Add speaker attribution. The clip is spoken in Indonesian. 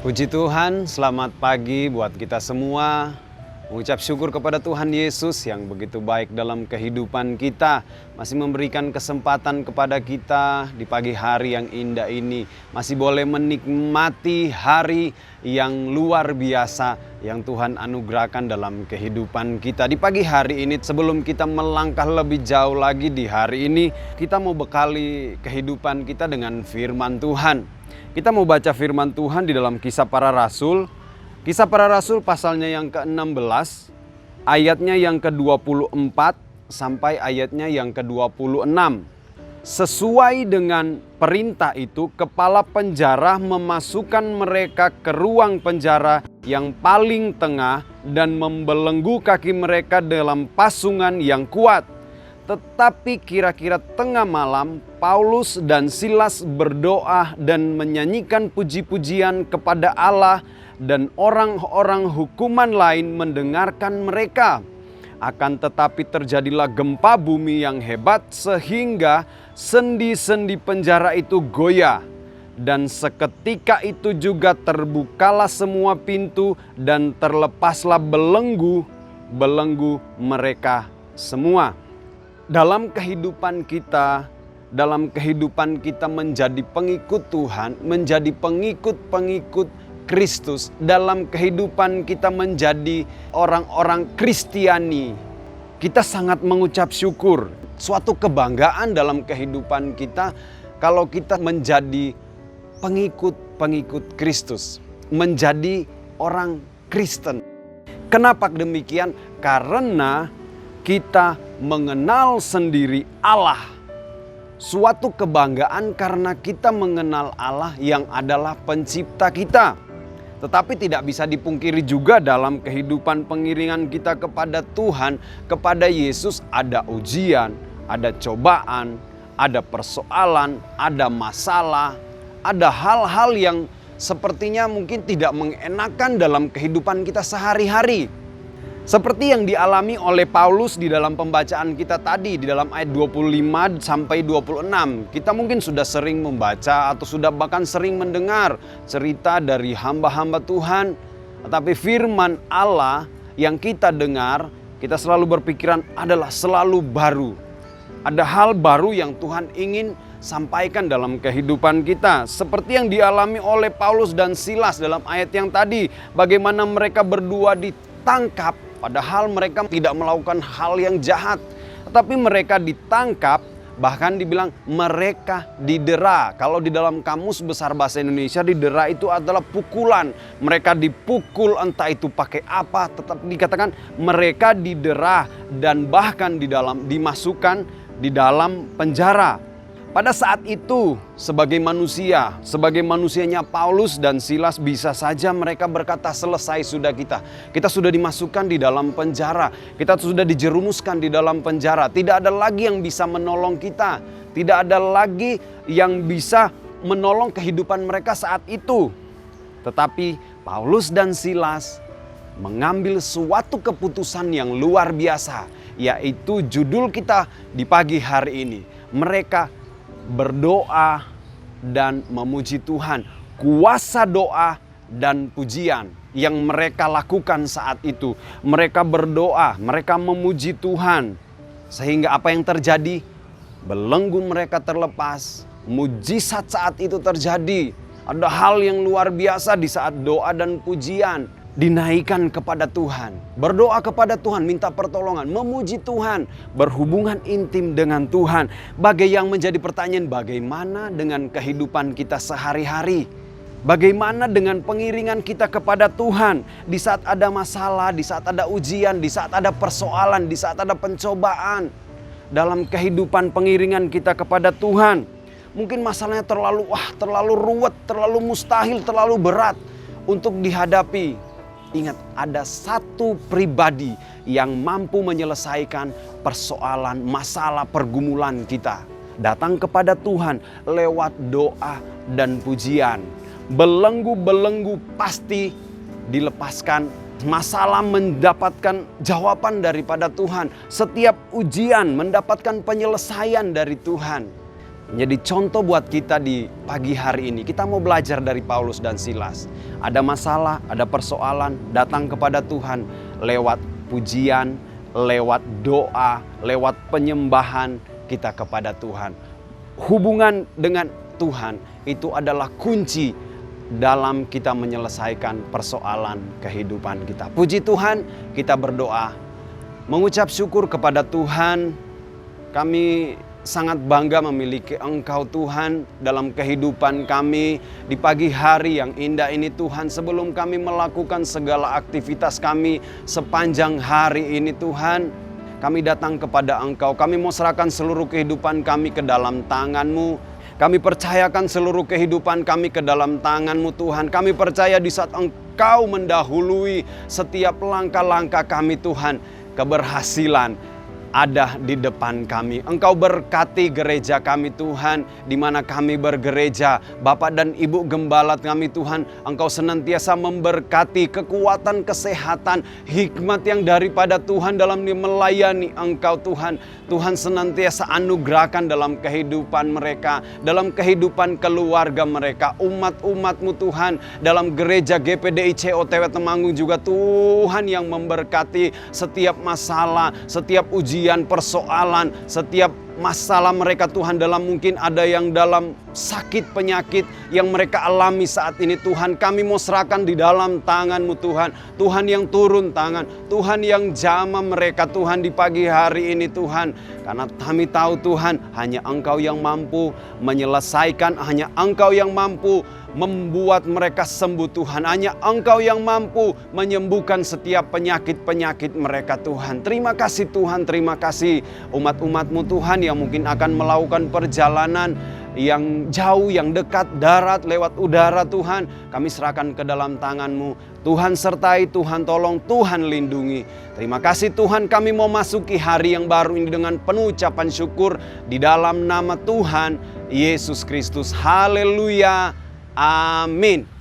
Speaker 1: Puji Tuhan, selamat pagi buat kita semua. Mengucap syukur kepada Tuhan Yesus yang begitu baik dalam kehidupan kita. Masih memberikan kesempatan kepada kita di pagi hari yang indah ini. Masih boleh menikmati hari yang luar biasa yang Tuhan anugerahkan dalam kehidupan kita. Di pagi hari ini, sebelum kita melangkah lebih jauh lagi di hari ini, kita mau bekali kehidupan kita dengan firman Tuhan. Kita mau baca firman Tuhan di dalam Kisah Para Rasul. Kisah Para Rasul pasalnya yang ke-16, ayatnya yang ke-24 sampai ayatnya yang ke-26. Sesuai dengan perintah itu, kepala penjara memasukkan mereka ke ruang penjara yang paling tengah dan membelenggu kaki mereka dalam pasungan yang kuat. Tetapi kira-kira tengah malam, Paulus dan Silas berdoa dan menyanyikan puji-pujian kepada Allah, dan orang-orang hukuman lain mendengarkan mereka. Akan tetapi terjadilah gempa bumi yang hebat sehingga sendi-sendi penjara itu goyah. Dan seketika itu juga terbukalah semua pintu dan terlepaslah belenggu mereka semua. Dalam kehidupan kita menjadi pengikut Tuhan, menjadi pengikut Kristus, dalam kehidupan kita menjadi orang-orang Kristiani, kita sangat mengucap syukur. Suatu kebanggaan dalam kehidupan kita kalau kita menjadi pengikut Kristus, menjadi orang Kristen. Kenapa demikian? Karena kita mengenal sendiri Allah. Suatu kebanggaan karena kita mengenal Allah yang adalah pencipta kita. Tetapi tidak bisa dipungkiri juga dalam kehidupan pengiringan kita kepada Tuhan, kepada Yesus, ada ujian, ada cobaan, ada persoalan, ada masalah, ada hal-hal yang sepertinya mungkin tidak mengenakan dalam kehidupan kita sehari-hari. Seperti yang dialami oleh Paulus di dalam pembacaan kita tadi, di dalam ayat 25 sampai 26. Kita mungkin sudah sering membaca atau sudah bahkan sering mendengar cerita dari hamba-hamba Tuhan. Tetapi firman Allah yang kita dengar, kita selalu berpikiran adalah selalu baru. Ada hal baru yang Tuhan ingin sampaikan dalam kehidupan kita. Seperti yang dialami oleh Paulus dan Silas dalam ayat yang tadi. Bagaimana mereka berdua ditangkap. Padahal mereka tidak melakukan hal yang jahat. Tetapi mereka ditangkap, bahkan dibilang mereka didera. Kalau di dalam Kamus Besar Bahasa Indonesia, didera itu adalah pukulan. Mereka dipukul entah itu pakai apa, tetap dikatakan mereka didera dan bahkan dimasukkan di dalam penjara. Pada saat itu sebagai manusianya Paulus dan Silas, bisa saja mereka berkata selesai sudah kita sudah dimasukkan di dalam penjara, kita sudah dijerumuskan di dalam penjara, tidak ada lagi yang bisa menolong kita, tidak ada lagi yang bisa menolong kehidupan mereka saat itu. Tetapi Paulus dan Silas mengambil suatu keputusan yang luar biasa, yaitu judul kita di pagi hari ini, mereka berdoa dan memuji Tuhan. Kuasa doa dan pujian yang mereka lakukan saat itu. Mereka berdoa, mereka memuji Tuhan. Sehingga apa yang terjadi? Belenggu mereka terlepas. Mujizat saat itu terjadi. Ada hal yang luar biasa di saat doa dan pujian dinaikkan kepada Tuhan. Berdoa kepada Tuhan, minta pertolongan, memuji Tuhan, berhubungan intim dengan Tuhan. Yang menjadi pertanyaan, bagaimana dengan kehidupan kita sehari-hari? Bagaimana dengan pengiringan kita kepada Tuhan di saat ada masalah, di saat ada ujian, di saat ada persoalan, di saat ada pencobaan dalam kehidupan pengiringan kita kepada Tuhan? Mungkin masalahnya terlalu ruwet, terlalu mustahil, terlalu berat untuk dihadapi. Ingat, ada satu pribadi yang mampu menyelesaikan persoalan, masalah, pergumulan kita. Datang kepada Tuhan lewat doa dan pujian. Belenggu-belenggu pasti dilepaskan. Masalah mendapatkan jawaban daripada Tuhan. Setiap ujian mendapatkan penyelesaian dari Tuhan. menjadi contoh buat kita di pagi hari ini. Kita mau belajar dari Paulus dan Silas. Ada masalah, ada persoalan, datang kepada Tuhan lewat pujian, lewat doa, lewat penyembahan kita kepada Tuhan. Hubungan dengan Tuhan itu adalah kunci dalam kita menyelesaikan persoalan kehidupan kita. Puji Tuhan, kita berdoa, mengucap syukur kepada Tuhan. Kami sangat bangga memiliki Engkau Tuhan dalam kehidupan kami di pagi hari yang indah ini Tuhan. Sebelum kami melakukan segala aktivitas kami sepanjang hari ini Tuhan, kami datang kepada Engkau. Kami mau serahkan seluruh kehidupan kami ke dalam tangan-Mu. Kami percayakan seluruh kehidupan kami ke dalam tangan-Mu Tuhan. Kami percaya di saat Engkau mendahului setiap langkah-langkah kami Tuhan, keberhasilan ada di depan kami. Engkau berkati gereja kami Tuhan, di mana kami bergereja. Bapak dan Ibu Gembala kami Tuhan, Engkau senantiasa memberkati kekuatan, kesehatan, hikmat yang daripada Tuhan dalam melayani Engkau Tuhan. Tuhan senantiasa anugerahkan dalam kehidupan mereka, dalam kehidupan keluarga mereka, umat-umat-Mu Tuhan, dalam gereja GPDI COTW Temanggung juga Tuhan yang memberkati setiap masalah, setiap ujian, persoalan, setiap masalah mereka Tuhan, dalam mungkin ada yang dalam sakit penyakit yang mereka alami saat ini Tuhan, kami mau serahkan di dalam tangan-Mu Tuhan. Tuhan yang turun tangan, Tuhan yang jamah mereka Tuhan di pagi hari ini Tuhan. Karena kami tahu Tuhan, hanya Engkau yang mampu menyelesaikan, hanya Engkau yang mampu membuat mereka sembuh Tuhan. Hanya Engkau yang mampu menyembuhkan setiap penyakit-penyakit mereka Tuhan. Terima kasih Tuhan, terima kasih umat-umat-Mu Tuhan yang mungkin akan melakukan perjalanan yang jauh, yang dekat, darat, lewat udara Tuhan. Kami serahkan ke dalam tangan-Mu. Tuhan sertai, Tuhan tolong, Tuhan lindungi. Terima kasih Tuhan, kami mau masuki hari yang baru ini dengan penuh ucapan syukur di dalam nama Tuhan Yesus Kristus. Haleluya. Amin.